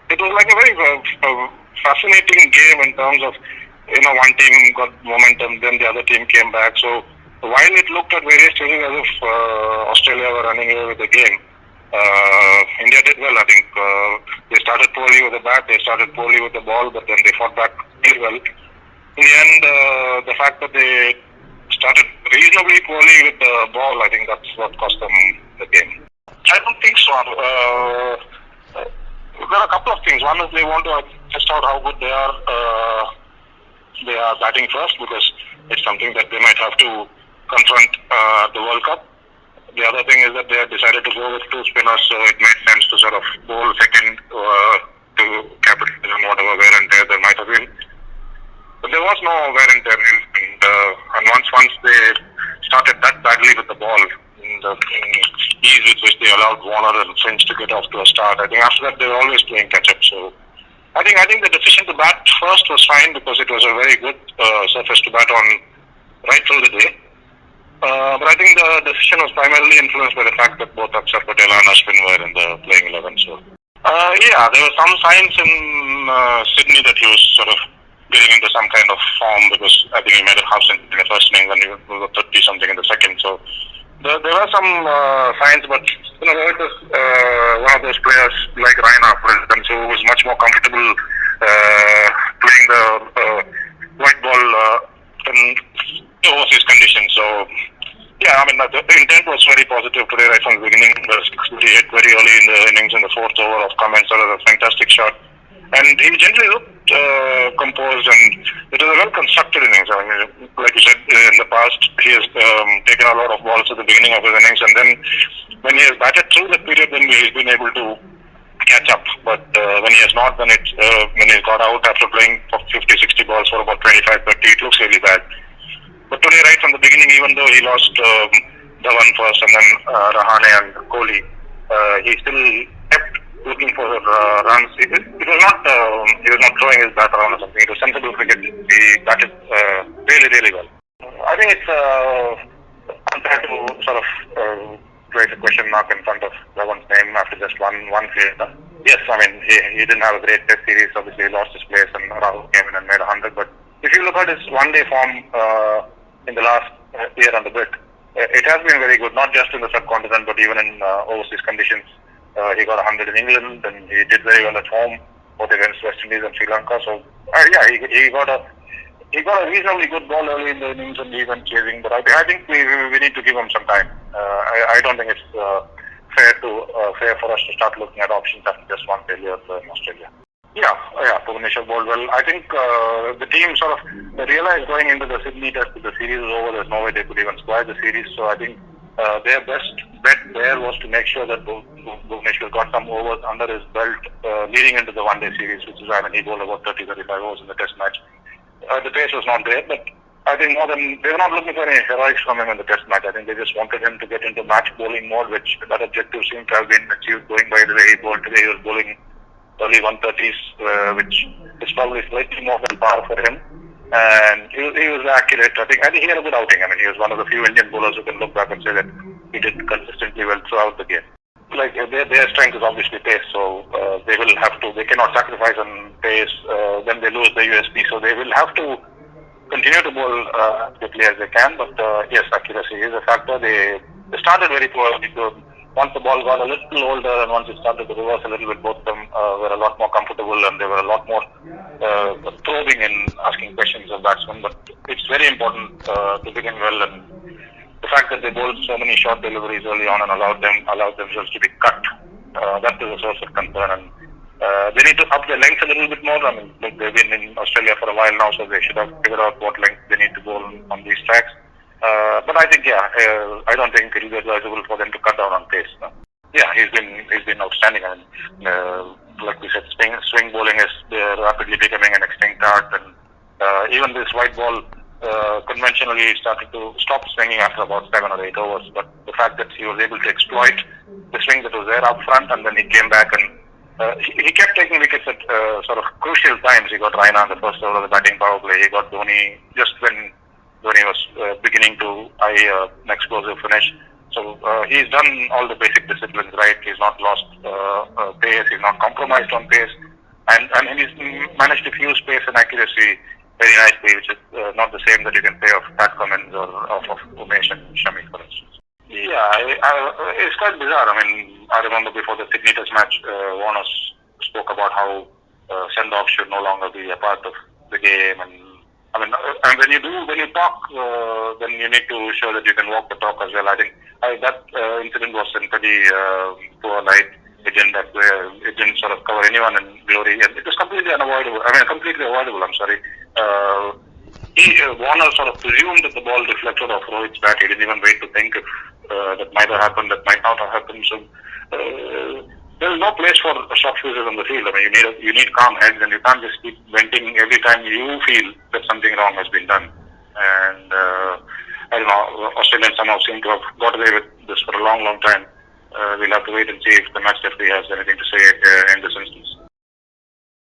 it was like a very fascinating game in terms of, one team got momentum, then the other team came back. So while it looked at various stages as if Australia were running away with the game, India did well. I think they started poorly with the bat, they started poorly with the ball, but then they fought back really well. In the end, the fact that they started reasonably poorly with the ball, I think that's what cost them the game. I don't think so. There are a couple of things. One is they want to test out how good they are batting first, because it's something that they might have to confront the World Cup. The other thing is that they have decided to go with two spinners, so it made sense to sort of bowl second to capitalize on whatever wear and tear there might have been. But there was no wear and tear, and once they started that badly with the ball, in the ease with which they allowed Warner and Finch to get off to a start, I think after that they were always playing catch up. So I think the decision to bat first was fine, because it was a very good surface to bat on right through the day. But I think the decision was primarily influenced by the fact that both Akshar Patel and Ashwin were in the playing 11. So there were some signs in Sydney that he was sort of getting into some kind of form, because I think he made a half century in the first innings and he was 30 something in the second. So there were some signs, but there was one of those players like Raina, for instance, who was much more comfortable playing the white ball in overseas conditions. So the intent was very positive today right from the beginning. He hit very early in the innings in the fourth over of Cummins. That was a fantastic shot. And he generally looked composed, and it was a well-constructed innings. I mean, like you said, in the past, he has taken a lot of balls at the beginning of his innings, and then when he has batted through that period, then he's been able to catch up. But when he has not, then when he's got out after playing for 50-60 balls for about 25-30, it looks really bad. But today, right from the beginning, even though he lost Dhawan first and then Rahane and Kohli, he still kept looking for runs. It was not he was not throwing his bat around or something. It was sensible cricket. He batted really, really well. I think it's unfair to sort of raise a question mark in front of Dhawan's name after just one field. Yes, I mean he didn't have a great test series. Obviously, he lost his place and Rahul came in and made 100. But if you look at his one-day form in the last year and a bit, it has been very good. Not just in the subcontinent, but even in overseas conditions. He got 100 in England, and he did very well at home, both against West Indies and Sri Lanka. So, he got a reasonably good ball early in the innings, and he went chasing. But I think we need to give him some time. I don't think it's fair for us to start looking at options after just one failure in Australia. Bhubaneswar bowled well. I think the team sort of realized going into the Sydney test that the series is over. There's no way they could even square the series. So I think their best bet there was to make sure that Bhubaneswar got some overs under his belt leading into the one-day series, which is why he bowled about 30-35 overs in the test match. The pace was not great, but I think they were not looking for any heroics from him in the test match. I think they just wanted him to get into match bowling mode, which that objective seemed to have been achieved going by the way he bowled today. He was bowling early 130s, which is probably slightly more than par for him. And he was accurate. I think he had a good outing. I mean, he was one of the few Indian bowlers who can look back and say that he did consistently well throughout the game. Like their strength is obviously pace, so they cannot sacrifice on pace. Then they lose the USP, so they will have to continue to bowl as quickly as they can. But yes, accuracy is a factor. They started very poorly. So once the ball got a little older and once it started to reverse a little bit, both of them were a lot more comfortable and they were a lot more probing in asking questions of batsmen. But it's very important to begin well, and the fact that they bowled so many short deliveries early on and allowed themselves to be cut, that is a source of concern. And they need to up their length a little bit more. I mean, they've been in Australia for a while now, so they should have figured out what length they need to bowl on these tracks. But I think, I don't think it will be advisable for them to cut down on pace. He's been outstanding. I mean, like we said, swing bowling is rapidly becoming an extinct art, and even this white ball conventionally started to stop swinging after about 7 or 8 overs. But the fact that he was able to exploit the swing that was there up front, and then he came back and he kept taking wickets at sort of crucial times. He got Raina on the first over of the batting power play. He got Dhoni just when Dhoni was beginning to eye an explosive finish. So he's done all the basic disciplines right. He's not lost pace. He's not compromised on pace. and he's managed to fuse pace and accuracy very nicely, which is not the same that you can say of Pat Cummins or of Umesh and Shami, for instance. Yeah, it's quite bizarre. I mean, I remember before the Sydney Test match, Warner spoke about how send-off should no longer be a part of the game, and and when you talk, then you need to show that you can walk the talk as well. I think that incident was in pretty poor light. It didn't sort of cover anyone in glory. It was completely unavoidable. Completely avoidable. I'm sorry. Warner sort of presumed that the ball deflected off Rohit's bat. He didn't even wait to think if that might have happened, that might not have happened. So there is no place for short fuses on the field. I mean, you need calm heads, and you can't just keep venting every time you feel that something wrong has been done. And I don't know, Australians somehow seem to have got away with this for a long, long time. We'll have to wait and see if the match referee has anything to say in this instance.